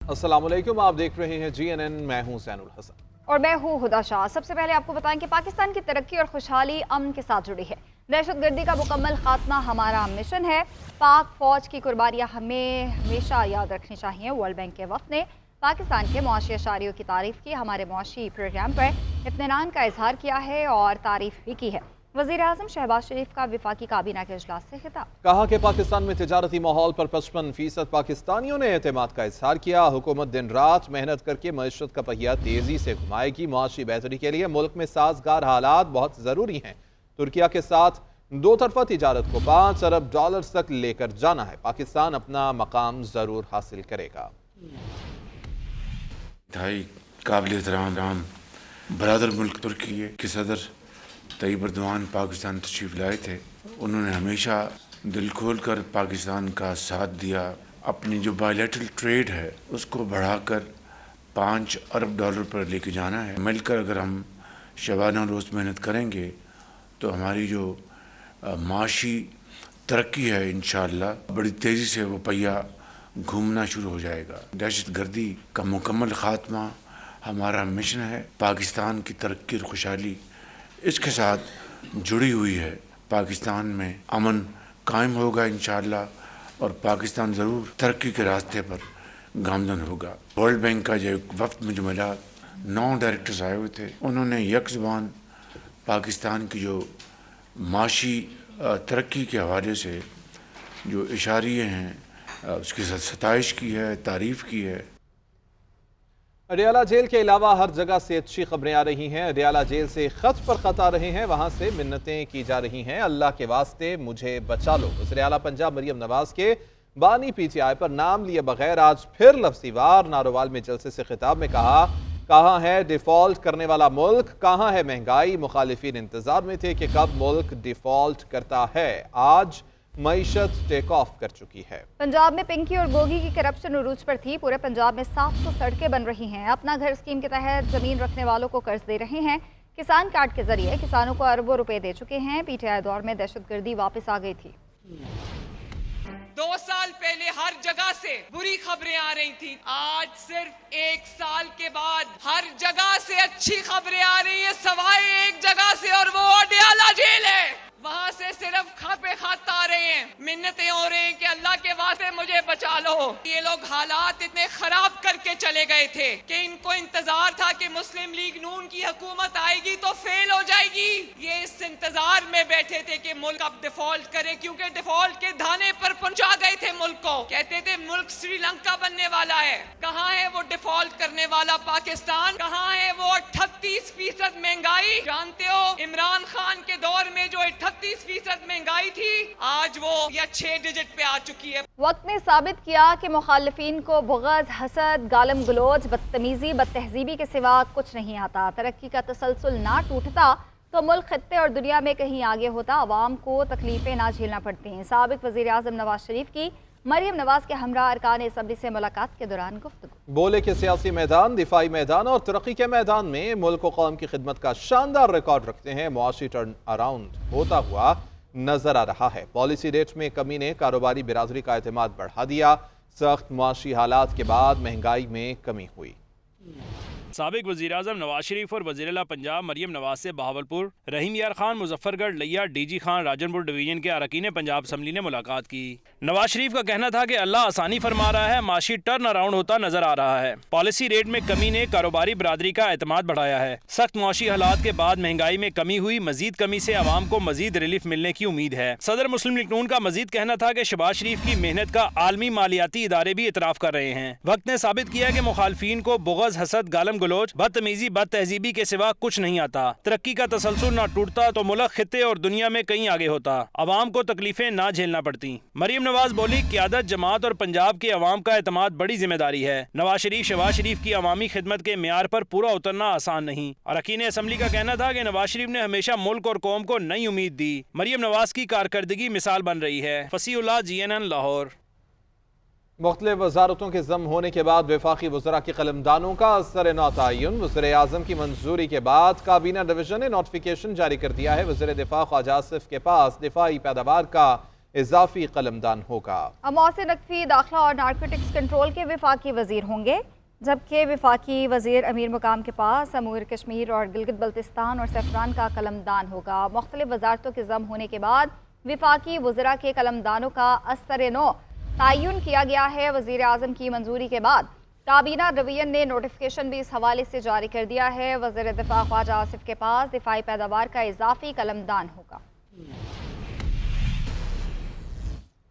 अस्सलाम वालेकुम, आप देख रहे हैं GNN। मैं हूं सैनुल हसन और मैं हूँ हुदा शाह। सबसे पहले आपको बताएं कि पाकिस्तान की तरक्की और खुशहाली अमन के साथ जुड़ी है। दहशतगर्दी का मुकम्मल खात्मा हमारा मिशन है। पाक फौज की कुर्बानियाँ हमें हमेशा याद रखनी चाहिए। वर्ल्ड बैंक के वफ़द ने पाकिस्तान के मुआशी अशारियों की तारीफ़ की, हमारे मुआशी प्रोग्राम पर इत्मीनान का इजहार किया है और तारीफ़ भी की है। वज़ीर आज़म शहबाज शरीफ का वफाकी काबीना के इजलास से खिताब। कहा कि पाकिस्तान में तिजारती माहौल पर 55% पाकिस्तानियों ने एतमाद का इजहार किया। हुकूमत दिन रात मेहनत करके मईशत का पहिया तेजी से घुमाएगी। मुआशी बेहतरी के लिए मुल्क में साजगार हालात बहुत ज़रूरी हैं। तुर्किया के साथ दो तरफा तिजारत को $5 अरब तक लेकर जाना है। पाकिस्तान अपना मकाम ज़रूर हासिल करेगा। काबिल एहतराम बरादर मुल्क तुर्की के सदर तैयब एर्दोआन पाकिस्तान तशरीफ लाए थे। उन्होंने हमेशा दिल खोल कर पाकिस्तान का साथ दिया। अपनी जो बायलैटरल ट्रेड है उसको बढ़ाकर $5 अरब पर लेके जाना है। मिलकर अगर हम शबाना रोज़ मेहनत करेंगे तो हमारी जो माशी तरक्की है इंशाअल्लाह बड़ी तेज़ी से वो पहिया घूमना शुरू हो जाएगा। दहशत गर्दी का मुकम्मल ख़ात्मा हमारा मिशन है। पाकिस्तान की तरक्की और खुशहाली इसके साथ जुड़ी हुई है। पाकिस्तान में अमन कायम होगा इंशाअल्लाह और पाकिस्तान ज़रूर तरक्की के रास्ते पर गामजन होगा। वर्ल्ड बैंक का जो वफ्द में जो मिला 9 डायरेक्टर्स आए हुए थे, उन्होंने एक ज़बान पाकिस्तान की जो माशी तरक्की के हवाले से जो इशारे हैं उसकी सताइश की है, तारीफ़ की है। अडियाला जेल के अलावा हर जगह से अच्छी खबरें आ रही हैं। अडियाला जेल से खत पर खत आ रहे हैं, वहां से मिन्नतें की जा रही हैं। अल्लाह के वास्ते मुझे बचा लो। वज़ीर आला पंजाब मरियम नवाज के बानी PTI पर नाम लिए बगैर आज फिर लफ्ज़ीवार नारोवाल में जलसे से खिताब में कहा, कहाँ है डिफ़ॉल्ट करने वाला मुल्क, कहाँ है महंगाई। मुखालिफिन इंतजार में थे कि कब मुल्क डिफ़ॉल्ट करता है। आज मईशत टेक ऑफ कर चुकी है। पंजाब में पिंकी और गोगी की करप्शन उरूज पर थी। पूरे पंजाब में 700 सड़कें बन रही हैं। अपना घर स्कीम के तहत जमीन रखने वालों को कर्ज दे रहे हैं। किसान कार्ड के जरिए किसानों को अरबों रुपए दे चुके हैं। PTI दौर में दहशतगर्दी वापस आ गई थी। 2 साल पहले हर जगह से बुरी खबरें आ रही थी। आज सिर्फ 1 साल के बाद हर जगह से अच्छी खबरें आ रही है, सवाए एक जगह से, और वो अडियाला जेल है। वहां से सिर्फ खबरें खत आ रहे हैं, मिन्नतें हो रही हैं कि अल्लाह के वास्ते मुझे बचा लो। ये लोग हालात इतने खराब करके चले गए थे कि इनको इंतजार था कि मुस्लिम लीग नून की हुकूमत आएगी तो फेल हो जाएगी। ये इस इंतजार में बैठे थे कि मुल्क अब डिफॉल्ट करे, क्योंकि डिफॉल्ट के धाने पर पहुंचा गए थे मुल्क को। कहते थे मुल्क श्रीलंका बनने वाला है। कहाँ है वो डिफॉल्ट करने वाला पाकिस्तान? कहाँ है वो 38% महंगाई? जानते हो इमरान खान के दौर में जो 38% महंगाई थी, आज वो या 6 डिजिट पे आ चुकी है। वक्त ने साबित किया कि मुखालिफिन को बुग़्ज़, हसद, गालम गलोच, बदतमीजी, बदतहजीबी के सिवा कुछ नहीं आता। तरक्की का तसलसल ना टूटता तो मुल्क खत्ते और दुनिया में कहीं आगे होता। अवाम को तकलीफें ना झेलना पड़ती। साबिक वज़ीर आज़म नवाज शरीफ की मरियम नवाज के हमरा अरकान असम्बली से मुलाकात के दौरान गुफ्तगू। बोले कि सियासी मैदान, दिफाई मैदान और तरक्की के मैदान में मुल्क व कौम की खिदमत का शानदार रिकॉर्ड रखते हैं। मुआशी टर्न अराउंड होता हुआ नजर आ रहा है। पॉलिसी रेट में कमी ने कारोबारी बिरादरी का एतमाद बढ़ा दिया। सख्त मुआशी हालात के बाद महंगाई में कमी हुई। साबिक वज़ीर आज़म नवाज शरीफ और वज़ीर आला पंजाब मरियम नवाज से बहावलपुर, रहीम यार खान मुजफ्फरगढ़, लिया DG खान राजनपुर डिवीजन के अरकान पंजाब असम्बली ने मुलाकात की। नवाज शरीफ का कहना था कि अल्लाह आसानी फरमा रहा है, माशी टर्न अराउंड होता नजर आ रहा है। पॉलिसी रेट में कमी ने कारोबारी बिरादरी का एतमाद बढ़ाया है। सख्त मुआशी हालात के बाद महंगाई में कमी हुई। मजीद कमी से आवाम को मजीद रिलीफ मिलने की उम्मीद है। सदर मुस्लिम लीग नून का मजीद कहना था कि शहबाज शरीफ की मेहनत का आलमी मालियाती इदारे भी इतराफ कर रहे हैं। वक्त ने साबित किया कि मुखालफिन को बुग़्ज़, हसद, गालम गलोच, बदतमीजी, बदतहजीबी के सिवा कुछ नहीं आता। तरक्की का तसलसल ना टूटता तो मुल्क खित्ते और दुनिया में कहीं आगे होता। अवाम को तकलीफें ना झेलना पड़ती। मरियम नवाज बोली, क़यादत, जमात और पंजाब के अवाम का एतमाद बड़ी जिम्मेदारी है। नवाज शरीफ शहबाज शरीफ की अवामी खिदमत के म्यार पर पूरा उतरना आसान नहीं। अरकान असम्बली का कहना था कि नवाज शरीफ ने हमेशा मुल्क और कौम को नई उम्मीद दी। मरियम नवाज की कारकर्दगी मिसाल बन रही है। फसीउल्लाह, GNN, लाहौर। मुख्तलिफ वजारतों के ज़म होने के बाद वफाकी वज़रा की कलमदानों का असर नौ तयन। वज़ीर आज़म की मंजूरी के बाद काबीना डिवीज़न ने नोटिफिकेशन जारी कर दिया है। वज़ीर दिफा ख्वाजा आसिफ के पास दिफाई पैदावार का इजाफी कलमदान होगा। मोहसिन नकवी दाखिला और नारकोटिक्स कंट्रोल के वफाकी वजीर होंगे, जबकि वफाकी वजीर अमीर मुकाम के पास अमूर कश्मीर और गिलगित बल्तिस्तान और सफरान का कलमदान होगा। मुख्तलिफ वजारतों के जम होने के बाद वफाकी वज़रा के कलमदानों का असर-ए-नौ तयन किया गया है। वज़ीर आज़म की मंजूरी के बाद काबीना डिवीजन ने नोटिफिकेशन भी इस हवाले से जारी कर दिया है। वज़ीर दिफा ख्वाजा आसिफ के पास दिफाई पैदावार का इजाफी कलमदान होगा।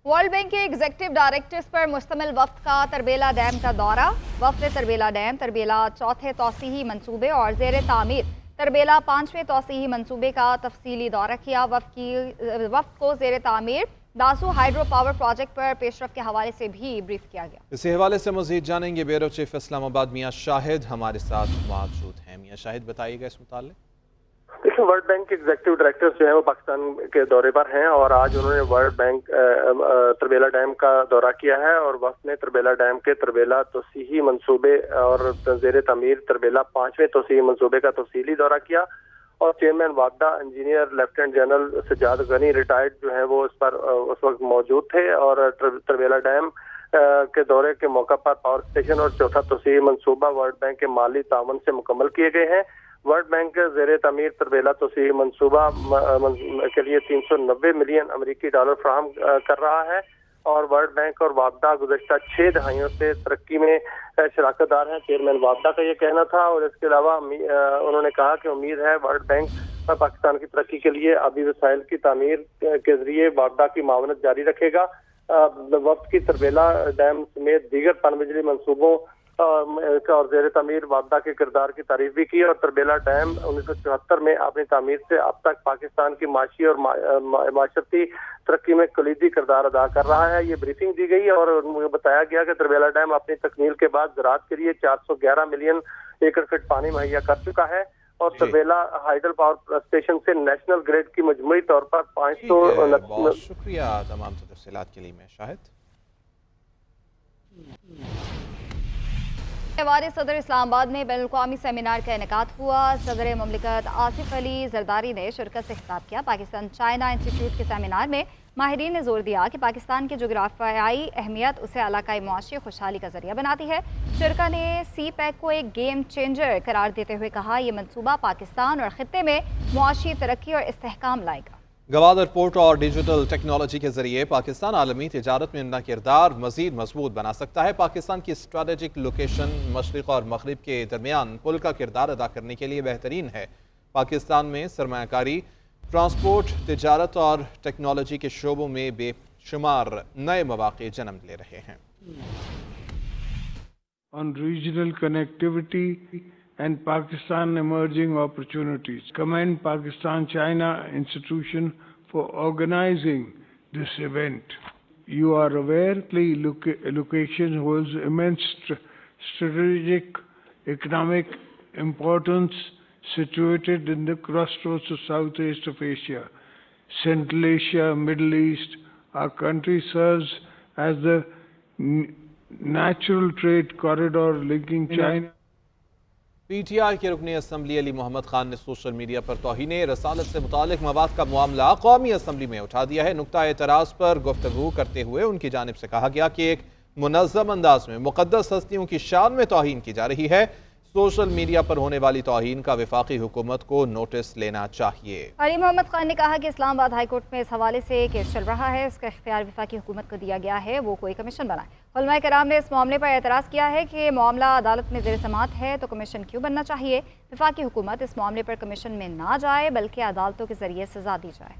वर्ल्ड बैंक के एग्जीक्यूटिव डायरेक्टर्स पर मुश्तमिल वफ्द का तरबेला डैम का दौरा। वफ्द ने तरबेला डैम, तरबेला चौथे तौसीही मंसूबे और ज़ेर तामीर तरबेला 5वें तौसीही मंसूबे का तफसीली दौरा किया। वफ्द को ज़ेर तामीर दासू हाइड्रो पावर प्रोजेक्ट पर पेशरफ के हवाले से भी ब्रीफ किया गया। इसी हवाले से मजीद जानेंगे ब्यूरो चीफ इस्लामाबाद मियां शाहिद हमारे साथ मौजूद हैं। मियां शाहिद, बताइएगा इस मुताल्लिक। देखिए, वर्ल्ड बैंक के एग्जीक्यूटिव डायरेक्टर्स जो है वो पाकिस्तान के दौरे पर हैं और आज उन्होंने वर्ल्ड बैंक तरबेला डैम का दौरा किया है और वक्त ने तरबेला डैम के तरबेला तोसीही मंसूबे और ज़ेर तमीर तरबेला 5वें तोसीही मंसूबे का तफसीली दौरा किया और चेयरमैन वापडा engineer lieutenant general Sajjad Ghani retired जो है वो इस पर उस वक्त मौजूद थे और तरबेला डैम के दौरे के मौका पर पावर स्टेशन और चौथा तोसीही मंसूबा वर्ल्ड बैंक के माली तावन से मुकम्मल किए गए हैं। वर्ल्ड बैंक ज़ेर तमीर तरबेला तोसीही मंसूबा के लिए 390 मिलियन अमेरिकी डॉलर फराहम कर रहा है और वर्ल्ड बैंक और वापडा गुज़श्ता 6 दहाइयों से तरक्की में शराकतदार हैं। चेयरमैन वापडा का ये कहना था और इसके अलावा उन्होंने कहा कि उम्मीद है वर्ल्ड बैंक पाकिस्तान की तरक्की के लिए आबी वसाइल की तामीर के जरिए वापडा की मावनत जारी रखेगा। वक्त की तरबेला डैम समेत दीगर पनबिजली मंसूबों और ज़ेर तमीर वापडा के किरदार की तारीफ भी की और तरबेला डैम 1974 में अपनी तामीर से अब तक पाकिस्तान की माशी और माशरती तरक्की में कलीदी किरदार अदा कर रहा है। ये ब्रीफिंग दी गई और मुझे बताया गया कि तरबेला डैम अपनी तकमील के बाद ज़राअत के लिए 411 मिलियन एकड़ फीट पानी मुहैया कर चुका है और तरबेला हाइडल पावर स्टेशन से नेशनल ग्रिड की मजमूई तौर पर 500। बहुत शुक्रिया तमाम तफसीलात के लिए मैं शाहिद। वारिस सदर इस्लामाबाद में बैनुल-अक़वामी सेमिनार का इनेकाद हुआ। सदर मुमलिकत आसिफ अली जरदारी ने शिरकत से खिताब किया। पाकिस्तान चाइना इंस्टीट्यूट के सेमिनार में माहिरीन ने जोर दिया कि पाकिस्तान की जोग्राफियाई अहमियत उसे इलाकाई मुआशी खुशहाली का जरिया बनाती है। शिरका ने CPEC को एक गेम चेंजर करार देते हुए कहा, यह मनसूबा पाकिस्तान और खित्ते में मुआशी तरक्की और इस्तेहकाम लाएगा। गवादर पोर्ट और डिजिटल टेक्नोलॉजी के जरिए पाकिस्तान आलमी तिजारत में अपना किरदार मजीद मजबूत बना सकता है। पाकिस्तान की स्ट्रेटेजिक लोकेशन मशरिक और मगरिब के दरमियान पुल का किरदार अदा करने के लिए बेहतरीन है। पाकिस्तान में सरमायाकारी, ट्रांसपोर्ट, तिजारत और टेक्नोलॉजी के शोबों में बेशुमार नए मौके जन्म ले रहे हैं। On regional connectivity and Pakistan emerging opportunities. Commend Pakistan-China institution for organizing this event. You are aware the location holds immense strategic economic importance, situated in the crossroads of Southeast of Asia, Central Asia, Middle East. Our country serves as the natural trade corridor linking China. PTI के रुकने assembly Ali Mohammad Khan ने social media पर तौहीने रसालत से मुतालिक मवाद का मामला कौमी असम्बली में उठा दिया है। नुक्ता एतराज़ पर गुफ्तगू करते हुए उनकी जानिब से कहा गया कि एक मुनज़्ज़म अंदाज में मुक़द्दस हस्तियों की शान में तौहीन की जा रही है। सोशल मीडिया पर होने वाली तौहीन का वफाकी हुकूमत को नोटिस लेना चाहिए। अली मोहम्मद खान ने कहा कि इस्लामाबाद हाई कोर्ट में इस हवाले से केस चल रहा है, इसका इख्तियार वफाकी हुकूमत को दिया गया है, वो कोई कमीशन बनाए। उलमाए कराम ने इस मामले पर एतराज़ किया है कि मामला अदालत में ज़ेर समाअत है तो कमीशन क्यों बनना चाहिए। वफाकी हुकूमत इस मामले पर कमीशन में ना जाए बल्कि अदालतों के जरिए सजा दी जाए।